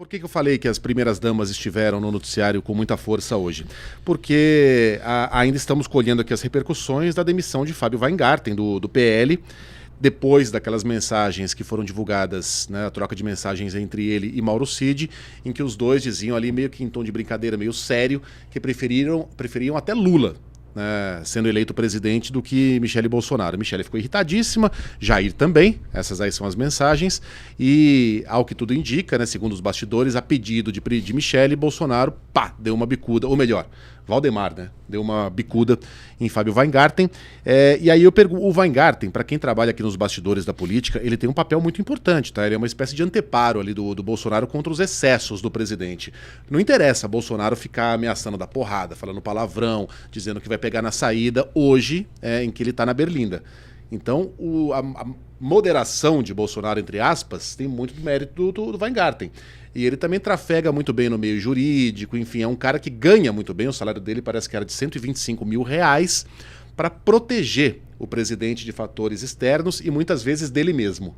Por que eu falei que as primeiras damas estiveram no noticiário com muita força hoje? Porque ainda estamos colhendo aqui as repercussões da demissão de Fábio Weingarten, do PL, depois daquelas mensagens que foram divulgadas, né, a troca de mensagens entre ele e Mauro Cid, em que os dois diziam ali, meio que em tom de brincadeira, meio sério, que preferiam até Lula, né, sendo eleito presidente, do que Michele Bolsonaro. Michele ficou irritadíssima, Jair também, essas aí são as mensagens, e ao que tudo indica, né, segundo os bastidores, a pedido de Michele, Bolsonaro, deu uma bicuda, ou melhor, Valdemar, né, deu uma bicuda em Fábio Weingarten. E aí eu pergunto, o Weingarten, para quem trabalha aqui nos bastidores da política, ele tem um papel muito importante, tá? Ele é uma espécie de anteparo ali do Bolsonaro contra os excessos do presidente. Não interessa Bolsonaro ficar ameaçando dar porrada, falando palavrão, dizendo que vai pegar na saída hoje, em que ele está na Berlinda. Então, a moderação de Bolsonaro, entre aspas, tem muito do mérito do Weingarten. E ele também trafega muito bem no meio jurídico, enfim, é um cara que ganha muito bem, o salário dele parece que era de R$125 mil, para proteger o presidente de fatores externos e muitas vezes dele mesmo.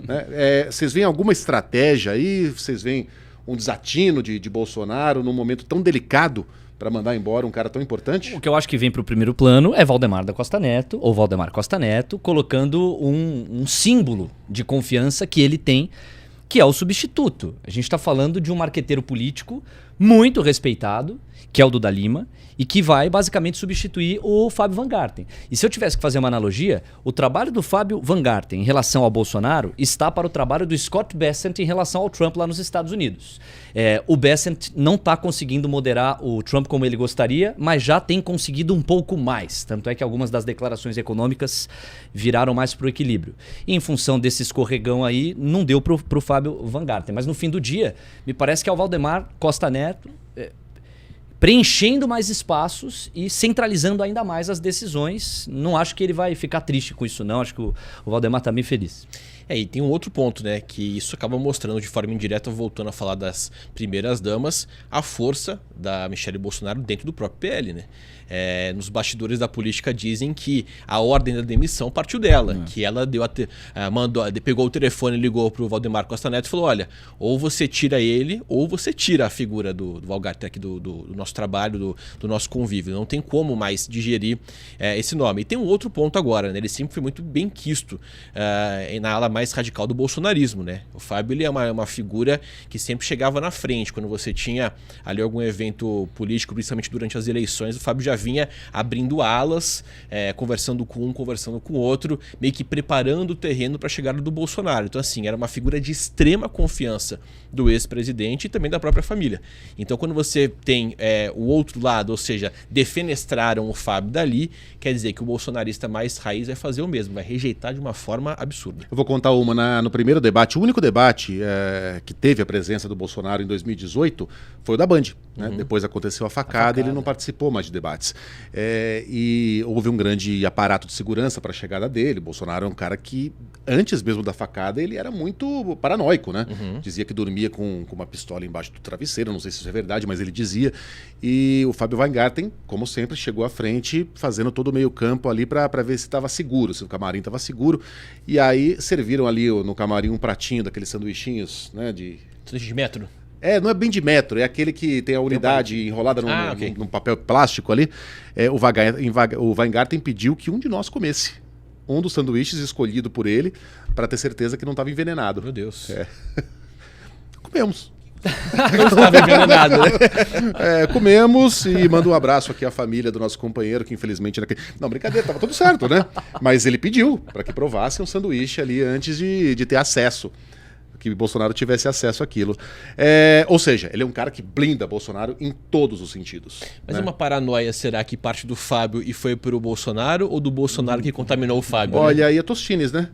Né? Vocês veem alguma estratégia aí, vocês veem um desatino de Bolsonaro num momento tão delicado para mandar embora um cara tão importante? O que eu acho que vem para o primeiro plano é Valdemar da Costa Neto, ou Valdemar Costa Neto, colocando um símbolo de confiança que ele tem, que é o substituto. A gente está falando de um marqueteiro político muito respeitado, que é o Duda Lima, e que vai basicamente substituir o Fábio Weingarten. E se eu tivesse que fazer uma analogia, o trabalho do Fábio Weingarten em relação ao Bolsonaro está para o trabalho do Scott Bessent em relação ao Trump lá nos Estados Unidos. O Bessent não está conseguindo moderar o Trump como ele gostaria, mas já tem conseguido um pouco mais. Tanto é que algumas das declarações econômicas viraram mais para o equilíbrio. E em função desse escorregão aí, não deu para o Fábio Weingarten. Mas no fim do dia, me parece que é o Valdemar Costa Neto preenchendo mais espaços e centralizando ainda mais as decisões. Não acho que ele vai ficar triste com isso, não. Acho que o Valdemar está bem feliz. E tem um outro ponto, né, que isso acaba mostrando de forma indireta, voltando a falar das primeiras damas, a força da Michele Bolsonaro dentro do próprio PL, né? Nos bastidores da política dizem que a ordem da demissão partiu dela, que ela pegou o telefone, ligou para o Valdemar Costa Neto e falou: olha, ou você tira ele, ou você tira a figura do Weingarten aqui do nosso trabalho, do nosso convívio. Não tem como mais digerir esse nome. E tem um outro ponto agora, né? Ele sempre foi muito bem quisto na ala mais radical do bolsonarismo, né? O Fábio, ele é uma figura que sempre chegava na frente. Quando você tinha ali algum evento político, principalmente durante as eleições, o Fábio já vinha abrindo alas, conversando com um, conversando com o outro, meio que preparando o terreno para a chegada do Bolsonaro. Então, assim, era uma figura de extrema confiança do ex-presidente e também da própria família. Então, quando você tem o outro lado, ou seja, defenestraram o Fábio dali, quer dizer que o bolsonarista mais raiz vai fazer o mesmo, vai rejeitar de uma forma absurda. Eu vou contar uma no primeiro debate. O único debate que teve a presença do Bolsonaro em 2018 foi o da Band. Né? Depois aconteceu a facada, ele não participou mais de debates. E houve um grande aparato de segurança para a chegada dele. Bolsonaro é um cara que, antes mesmo da facada, ele era muito paranoico, né? Dizia que dormia com uma pistola embaixo do travesseiro, não sei se isso é verdade, mas ele dizia. E o Fábio Weingarten, como sempre, chegou à frente, fazendo todo o meio campo ali para ver se estava seguro, se o camarim estava seguro. E aí serviram ali no camarim um pratinho daqueles sanduichinhos, né? Sanduíche de metro? Não é bem de metro, é aquele que tem a unidade enrolada num papel plástico ali. O Weingarten pediu que um de nós comesse um dos sanduíches escolhido por ele, para ter certeza que não estava envenenado. Meu Deus. Comemos. Não estava envenenado, né? Comemos e manda um abraço aqui à família do nosso companheiro, que infelizmente... Não, brincadeira, estava tudo certo, né? Mas ele pediu para que provasse um sanduíche ali antes de ter acesso, que Bolsonaro tivesse acesso àquilo. Ou seja, ele é um cara que blinda Bolsonaro em todos os sentidos. Mas uma paranoia, será que parte do Fábio e foi pro Bolsonaro, ou do Bolsonaro que contaminou o Fábio? Olha, aí é Tostines, né?